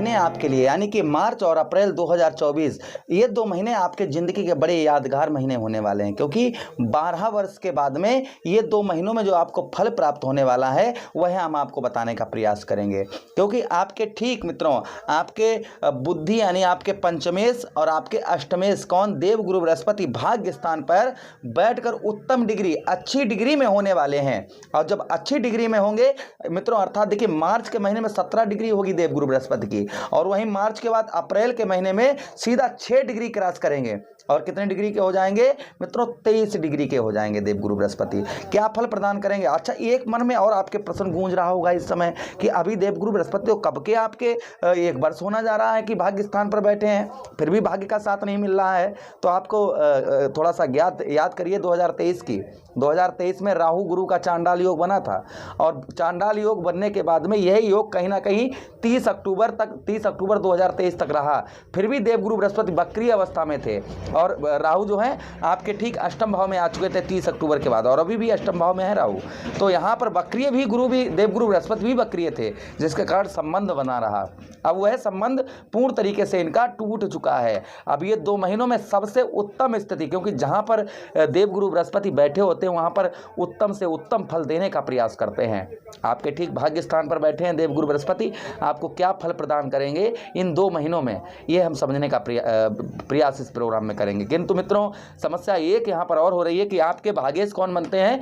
महीने आपके लिए यानी कि मार्च और अप्रैल 2024 ये 2 महीने आपके ज़िंदगी के बड़े यादगार महीने होने वाले हैं, क्योंकि 12 वर्ष के बाद में ये 2 महीनों में जो आपको फल प्राप्त होने वाला है वह हम आपको बताने का प्रयास करेंगे। क्योंकि आपके ठीक मित्रों, आपके बुद्धि यानी आपके पंचमेश और आपके अष्टमेश कौन, देवगुरु बृहस्पति भाग्य स्थान पर बैठकर उत्तम डिग्री, अच्छी डिग्री में होने वाले हैं। और जब अच्छी डिग्री में होंगे मित्रों, अर्थात देखिए मार्च के महीने में 17 डिग्री होगी देवगुरु बृहस्पति की, और वहीं मार्च के बाद अप्रैल के महीने में सीधा 6 डिग्री क्रॉस करेंगे। और कितने डिग्री के हो जाएंगे मित्रों? 23 डिग्री के हो जाएंगे देवगुरु बृहस्पति। क्या फल प्रदान करेंगे? अच्छा, एक मन में और आपके प्रश्न गूंज रहा होगा इस समय कि अभी देवगुरु बृहस्पति को कब के आपके 1 वर्ष होना जा रहा है कि भाग्य स्थान पर बैठे हैं, फिर भी भाग्य का साथ नहीं मिल रहा है। तो आपको थोड़ा सा याद करिए 2023 की। 2023 में राहु गुरु का चांडाल योग बना था, और चांडाल योग बनने के बाद में यही योग कहीं ना कहीं 30 अक्टूबर 2023 तक रहा। फिर भी देवगुरु बृहस्पति वक्री अवस्था में थे, और राहु जो है आपके ठीक अष्टम भाव में आ चुके थे 30 अक्टूबर के बाद, और अभी भी अष्टम भाव में है राहु। तो यहाँ पर वक्रीय भी गुरु भी, देवगुरु बृहस्पति भी वक्रीय थे, जिसके कारण संबंध बना रहा। अब वह संबंध पूर्ण तरीके से इनका टूट चुका है। अब ये 2 महीनों में सबसे उत्तम स्थिति, क्योंकि जहाँ पर देवगुरु बृहस्पति बैठे होते हैं वहाँ पर उत्तम से उत्तम फल देने का प्रयास करते हैं। आपके ठीक भाग्य स्थान पर बैठे हैं देवगुरु बृहस्पति, आपको क्या फल प्रदान करेंगे इन 2 महीनों में, ये हम समझने का प्रयास इस प्रोग्राम में करेंगे। किंतु मित्रों, समस्या एक यहाँ पर और हो रही है कि आपके भाग्येश कौन बनते हैं?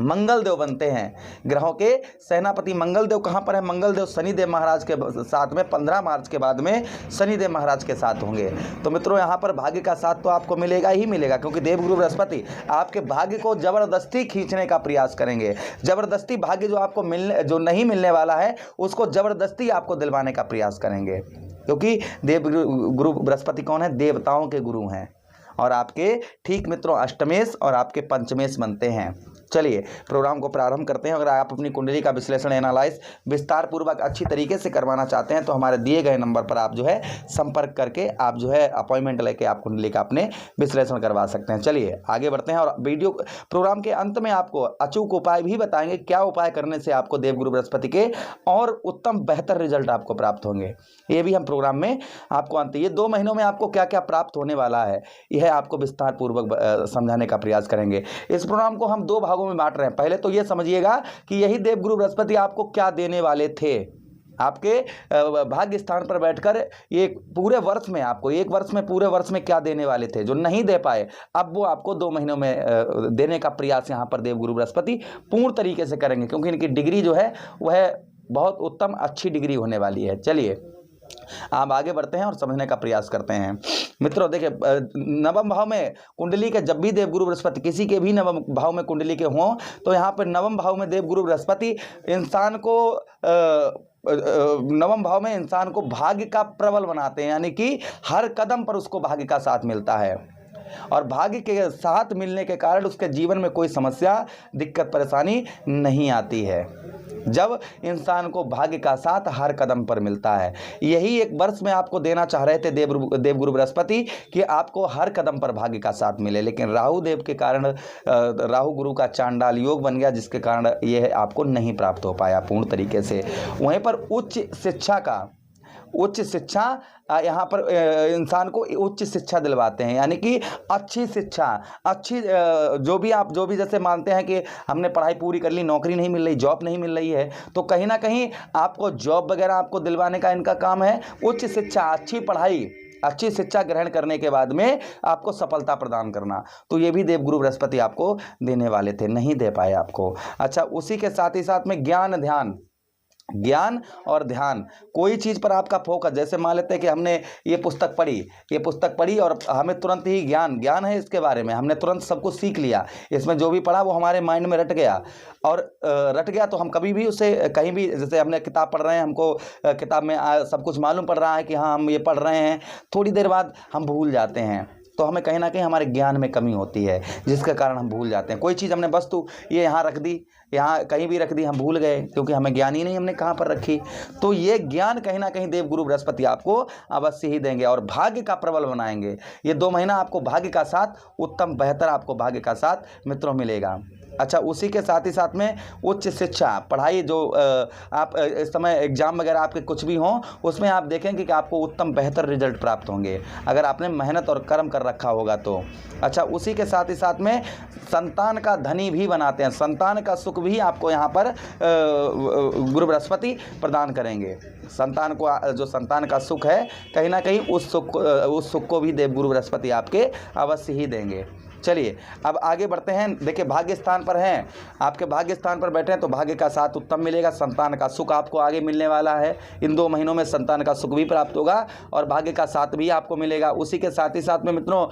मंगल देव बनते हैं। ग्रहों के सेनापति मंगल देव कहाँ पर है? मंगल देव शनिदेव महाराज के साथ में 15 मार्च के बाद में शनिदेव महाराज के साथ होंगे। तो मित्रों, यहाँ पर भाग्य का साथ तो आपको मिलेगा ही मिलेगा, क्योंकि देवगुरु बृहस्पति आपके भाग्य को जबरदस्ती खींचने का प्रयास करेंगे। जबरदस्ती भाग्य जो आपको जो नहीं मिलने वाला है उसको जबरदस्ती आपको दिलवाने का प्रयास करेंगे, क्योंकि देवगुरु बृहस्पति कौन है? देवताओं के गुरु हैं, और आपके ठीक मित्रों अष्टमेश और आपके पंचमेश बनते हैं। चलिए प्रोग्राम को प्रारंभ करते हैं। अगर आप अपनी कुंडली का विश्लेषण एनालाइज विस्तार पूर्वक अच्छी तरीके से करवाना चाहते हैं तो हमारे दिए गए नंबर पर आप जो है संपर्क करके आप जो है अपॉइंटमेंट लेके आप कुंडली का अपने विश्लेषण करवा सकते हैं। चलिए आगे बढ़ते हैं, और वीडियो प्रोग्राम के अंत में आपको अचूक उपाय भी बताएंगे, क्या उपाय करने से आपको देवगुरु बृहस्पति के और उत्तम बेहतर रिजल्ट आपको प्राप्त होंगे, ये भी हम प्रोग्राम में आपको अंत, ये 2 महीनों में आपको क्या क्या प्राप्त होने वाला है यह आपको विस्तार पूर्वक समझाने का प्रयास करेंगे। इस प्रोग्राम को हम 2 भागों में बांट रहे हैं। पहले तो यह समझिएगा कि यही देवगुरु बृहस्पति आपको क्या देने वाले थे। आपके भाग्य स्थान पर बैठकर ये पूरे वर्ष में आपको 1 वर्ष में पूरे वर्ष में क्या देने वाले थे जो नहीं दे पाए, अब वो आपको 2 महीनों में देने का प्रयास यहाँ पर देवगुरु बृहस्पति पूर्ण तरीके से करेंगे, क्योंकि इनकी डिग्री जो है वह बहुत उत्तम अच्छी डिग्री होने वाली है। चलिए आप आगे बढ़ते हैं और समझने का प्रयास करते हैं। मित्रों देखिए, नवम भाव में कुंडली के जब भी देवगुरु बृहस्पति किसी के भी नवम भाव में कुंडली के हों तो यहाँ पर नवम भाव में देवगुरु बृहस्पति इंसान को नवम भाव में इंसान को भाग्य का प्रबल बनाते हैं, यानी कि हर कदम पर उसको भाग्य का साथ मिलता है, और भाग्य के साथ मिलने के कारण उसके जीवन में कोई समस्या दिक्कत परेशानी नहीं आती है, जब इंसान को भाग्य का साथ हर कदम पर मिलता है। यही 1 वर्ष में आपको देना चाह रहे थे देवगुरु बृहस्पति कि आपको हर कदम पर भाग्य का साथ मिले, लेकिन राहु देव के कारण राहु गुरु का चांडाल योग बन गया, जिसके कारण यह आपको नहीं प्राप्त हो पाया पूर्ण तरीके से। वहीं पर उच्च शिक्षा यहाँ पर इंसान को उच्च शिक्षा दिलवाते हैं, यानी कि अच्छी शिक्षा, अच्छी जो भी जैसे मानते हैं कि हमने पढ़ाई पूरी कर ली, नौकरी नहीं मिल रही, जॉब नहीं मिल रही है, तो कहीं ना कहीं आपको जॉब वगैरह आपको दिलवाने का इनका काम है। उच्च शिक्षा, अच्छी पढ़ाई, अच्छी शिक्षा ग्रहण करने के बाद में आपको सफलता प्रदान करना, तो ये भी देवगुरु बृहस्पति आपको देने वाले थे, नहीं दे पाए आपको। अच्छा, उसी के साथ ही साथ में ज्ञान और ध्यान, कोई चीज़ पर आपका फोकस, जैसे मान लेते हैं कि हमने ये पुस्तक पढ़ी और हमें तुरंत ही ज्ञान है इसके बारे में, हमने तुरंत सब कुछ सीख लिया, इसमें जो भी पढ़ा वो हमारे माइंड में रट गया, और रट गया तो हम कभी भी उसे कहीं भी, जैसे हमने किताब पढ़ रहे हैं, हमको किताब में सब कुछ मालूम पड़ रहा है कि हाँ हम ये पढ़ रहे हैं, थोड़ी देर बाद हम भूल जाते हैं, तो हमें कहीं ना कहीं हमारे ज्ञान में कमी होती है, जिसके कारण हम भूल जाते हैं। कोई चीज़ हमने वस्तु ये यहाँ रख दी, यहाँ कहीं भी रख दी, हम भूल गए क्योंकि हमें ज्ञान ही नहीं हमने कहाँ पर रखी। तो ये ज्ञान कहीं ना कहीं देवगुरु बृहस्पति आपको अवश्य ही देंगे और भाग्य का प्रबल बनाएंगे। ये 2 महीना आपको भाग्य का साथ उत्तम बेहतर आपको भाग्य का साथ मित्रों मिलेगा। अच्छा, उसी के साथ ही साथ में उच्च शिक्षा पढ़ाई जो आप इस समय एग्ज़ाम वगैरह आपके कुछ भी हों, उसमें आप देखेंगे कि आपको उत्तम बेहतर रिजल्ट प्राप्त होंगे अगर आपने मेहनत और कर्म कर रखा होगा तो। अच्छा, उसी के साथ ही साथ में संतान का धनी भी बनाते हैं, संतान का सुख भी आपको यहाँ पर गुरु बृहस्पति प्रदान करेंगे। संतान को जो संतान का सुख है कहीं ना कहीं उस सुख को भी देव गुरु बृहस्पति आपके अवश्य ही देंगे। चलिए अब आगे बढ़ते हैं। देखिए, भाग्य स्थान पर हैं, आपके भाग्य स्थान पर बैठे हैं तो भाग्य का साथ उत्तम मिलेगा, संतान का सुख आपको आगे मिलने वाला है। इन 2 महीनों में संतान का सुख भी प्राप्त होगा और भाग्य का साथ भी आपको मिलेगा। उसी के साथ ही साथ में मित्रों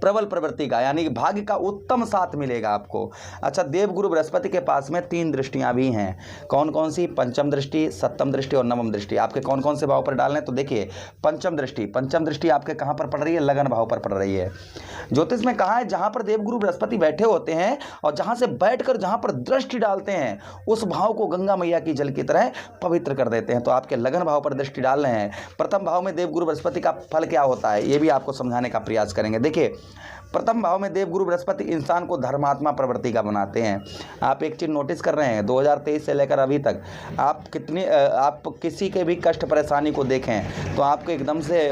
प्रबल प्रवृत्ति का यानी कि भाग्य का उत्तम साथ मिलेगा आपको। अच्छा, देव गुरु बृहस्पति के पास में 3 दृष्टियां भी हैं। कौन कौन सी? पंचम दृष्टि, सप्तम दृष्टि और नवम दृष्टि। आपके कौन कौन से भाव पर डालने? तो देखिए, पंचम दृष्टि आपके कहां पर पड़ रही है? लगन भाव पर पड़ रही है। ज्योतिष में कहा है जहां पर देव गुरु बृहस्पति बैठे होते हैं और जहां से बैठकर जहां पर दृष्टि डालते हैं उस भाव को गंगा मैया की जल की तरह पवित्र कर देते हैं। तो आपके लगन भाव पर दृष्टि डाल रहे हैं। प्रथम भाव में देव गुरु बृहस्पति का फल क्या होता है ये भी आपको समझाने का प्रयास करेंगे। देखिए, प्रथम भाव में देव गुरु बृहस्पति इंसान को धर्मात्मा प्रवृत्ति का बनाते हैं। आप एक चीज़ नोटिस कर रहे हैं, 2023 से लेकर अभी तक आप किसी के भी कष्ट परेशानी को देखें तो आपको एकदम से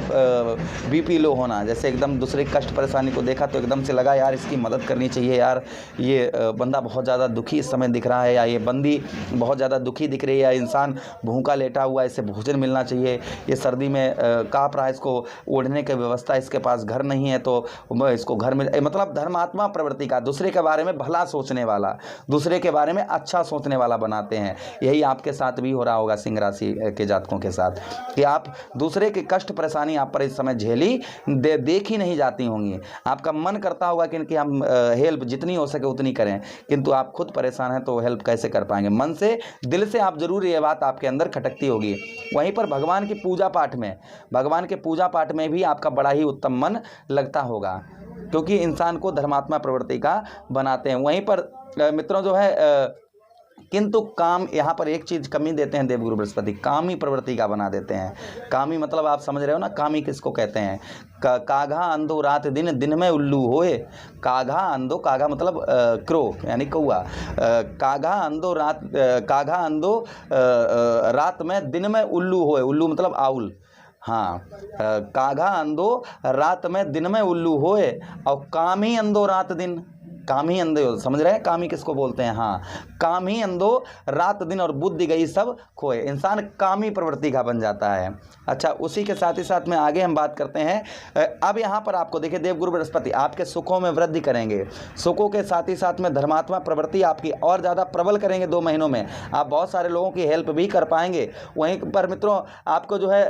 बीपी लो होना, जैसे एकदम दूसरे कष्ट परेशानी को देखा तो एकदम से लगा यार इसकी मदद करनी चाहिए, यार ये बंदा बहुत ज़्यादा दुखी इस समय दिख रहा है, या ये बंदी बहुत ज़्यादा दुखी दिख रही है, या इंसान भूखा लेटा हुआ है, इसे भोजन मिलना चाहिए, ये सर्दी में काँप रहा है, इसको ओढ़ने की व्यवस्था इसके पास घर नहीं है तो इसको घर में, मतलब धर्मात्मा प्रवृत्ति का, दूसरे के बारे में भला सोचने वाला, दूसरे के बारे में अच्छा सोचने वाला बनाते हैं। यही आपके साथ भी हो रहा होगा सिंह राशि के जातकों के साथ कि आप दूसरे के कष्ट परेशानी आप पर इस समय झेली देखी नहीं जाती होंगी। आपका मन करता होगा कि हम हेल्प जितनी हो सके उतनी करें, किंतु आप खुद परेशान हैं तो हेल्प कैसे कर पाएंगे? मन से, दिल से आप जरूर ये बात आपके अंदर खटकती होगी। वहीं पर भगवान की पूजा पाठ में भी आपका बड़ा ही उत्तम मन लगता होगा क्योंकि इंसान को धर्मात्मा प्रवृत्ति का बनाते हैं। वहीं पर मित्रों जो है किंतु काम, यहाँ पर एक चीज़ कमी देते हैं देवगुरु बृहस्पति, कामी प्रवृत्ति का बना देते हैं। कामी मतलब आप समझ रहे हो ना, कामी किसको कहते हैं? काघा अंधो रात दिन, दिन में उल्लू होए। काघा अंधो, काघा मतलब क्रो यानी कौआ। काघा अंधो रात में, दिन में उल्लू होए। उल्लू मतलब आउल। हाँ, काघा अंधो रात में, दिन में उल्लू होए और कामी अंधो रात दिन। कामी अंधो, समझ रहे हैं कामी किसको बोलते हैं? हाँ, कामी अंधो रात दिन और बुद्धि गई सब खोए। इंसान कामी प्रवृत्ति का बन जाता है। अच्छा, उसी के साथ ही साथ में आगे हम बात करते हैं। अब यहाँ पर आपको देखिए, देवगुरु बृहस्पति आपके सुखों में वृद्धि करेंगे। सुखों के साथ ही साथ में धर्मात्मा प्रवृत्ति आपकी और ज़्यादा प्रबल करेंगे। 2 महीनों में आप बहुत सारे लोगों की हेल्प भी कर पाएंगे। वहीं पर मित्रों आपको जो है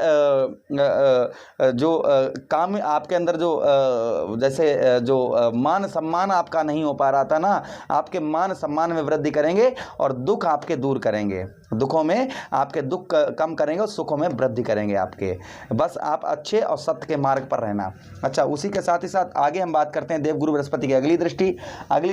काम आपके अंदर जैसे मान सम्मान आपका नहीं हो पा रहा था ना, आपके मान सम्मान में वृद्धि करेंगे और दुख आपके दूर करेंगे। दुखों में आपके दुख कम करेंगे और सुखों में वृद्धि करेंगे आपके। बस आप अच्छे और सत्य के मार्ग पर रहना। अच्छा, उसी के साथ ही साथ आगे हम बात करते हैं देवगुरु बृहस्पति की अगली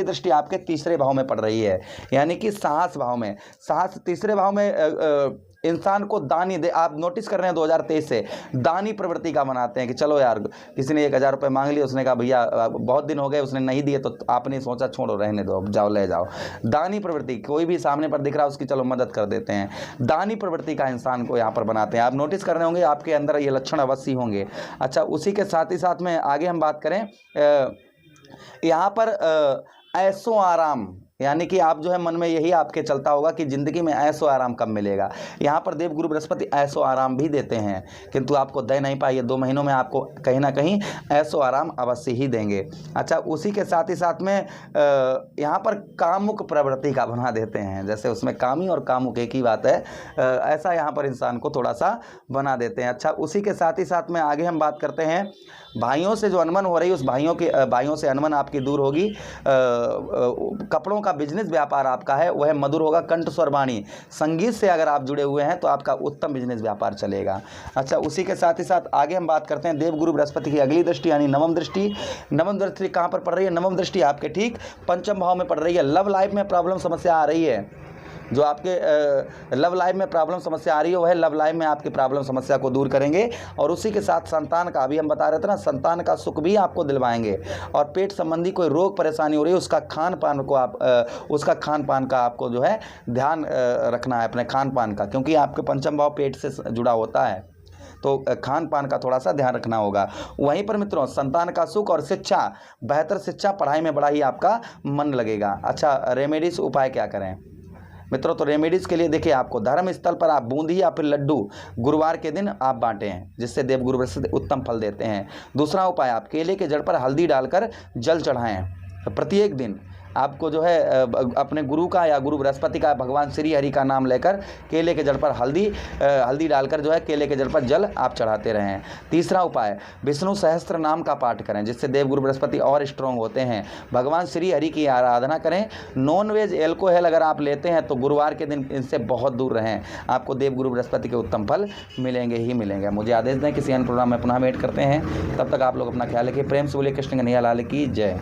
दृष्टि आपके तीसरे भाव में पड़ रही है, यानी कि साहस भाव में। साहस तीसरे भाव में इंसान को दानी दे, आप नोटिस कर रहे हैं 2023 से दानी प्रवृत्ति का बनाते हैं कि चलो यार, किसी ने 1000 रुपये मांग लिए, उसने कहा भैया बहुत दिन हो गए, उसने नहीं दिए तो आपने सोचा छोड़ो रहने दो, जाओ ले जाओ। दानी प्रवृत्ति, कोई भी सामने पर दिख रहा है उसकी चलो मदद कर देते हैं। दानी प्रवृत्ति का इंसान को यहाँ पर बनाते हैं। आप नोटिस कर रहे होंगे आपके अंदर ये लक्षण अवश्य होंगे। अच्छा, उसी के साथ ही साथ में आगे हम बात करें, यहाँ पर ऐसो आराम, यानी कि आप जो है मन में यही आपके चलता होगा कि ज़िंदगी में ऐसो आराम कब मिलेगा। यहाँ पर देव गुरु बृहस्पति ऐसो आराम भी देते हैं, किंतु आपको दे नहीं पाए। 2 महीनों में आपको कहीं ना कहीं ऐसो आराम अवश्य ही देंगे। अच्छा, उसी के साथ ही साथ में यहाँ पर कामुक प्रवृत्ति का बना देते हैं। जैसे उसमें कामी और कामुक एक ही बात है, ऐसा यहाँ पर इंसान को थोड़ा सा बना देते हैं। अच्छा, उसी के साथ ही साथ में आगे हम बात करते हैं भाइयों से जो अनबन हो रही है, उस भाइयों से अनबन आपकी दूर होगी। कपड़ों का बिजनेस व्यापार आपका है वह मधुर होगा। कंठ स्वर वाणी, संगीत से अगर आप जुड़े हुए हैं तो आपका उत्तम बिजनेस व्यापार चलेगा। अच्छा, उसी के साथ ही साथ आगे हम बात करते हैं देवगुरु बृहस्पति की अगली दृष्टि यानी नवम दृष्टि। नवम दृष्टि कहाँ पर पड़ रही है? नवम दृष्टि आपके ठीक पंचम भाव में पड़ रही है। लव लाइफ में प्रॉब्लम समस्या आ रही है, जो आपके लव लाइफ में प्रॉब्लम समस्या आ रही है वह लव लाइफ में आपकी प्रॉब्लम समस्या को दूर करेंगे। और उसी के साथ संतान का, अभी हम बता रहे थे ना, संतान का सुख भी आपको दिलवाएंगे। और पेट संबंधी कोई रोग परेशानी हो रही है उसका खान पान को उसका खान पान का आपको जो है ध्यान रखना है अपने खान पान का, क्योंकि आपके पंचम भाव पेट से जुड़ा होता है, तो खान पान का थोड़ा सा ध्यान रखना होगा। वहीं पर मित्रों संतान का सुख और शिक्षा, बेहतर शिक्षा, पढ़ाई में बड़ा ही आपका मन लगेगा। अच्छा, रेमेडीज उपाय क्या करें मित्रों? तो रेमेडीज़ के लिए देखिए, आपको धर्म स्थल पर आप बूंदी या फिर लड्डू गुरुवार के दिन आप बांटें, जिससे देवगुरु बृहस्पति उत्तम फल देते हैं। दूसरा उपाय, आप केले के जड़ पर हल्दी डालकर जल चढ़ाएं। प्रत्येक दिन आपको जो है अपने गुरु का या गुरु बृहस्पति का, भगवान श्री हरि का नाम लेकर केले के जड़ पर हल्दी डालकर जो है केले के जड़ पर जल आप चढ़ाते रहें। तीसरा उपाय, विष्णु सहस्त्र नाम का पाठ करें, जिससे देवगुरु बृहस्पति और स्ट्रांग होते हैं। भगवान श्री हरि की आराधना करें। नॉन वेज एल्कोहल अगर आप लेते हैं तो गुरुवार के दिन इनसे बहुत दूर रहें, आपको देवगुरु बृहस्पति के उत्तम फल मिलेंगे ही मिलेंगे। मुझे आदेश दें, किसी अन्य प्रोग्राम में पुनः वेट करते हैं। तब तक आप लोग अपना ख्याल रखिए। प्रेम से बोलिए कृष्ण कन्हैया लाल की जय।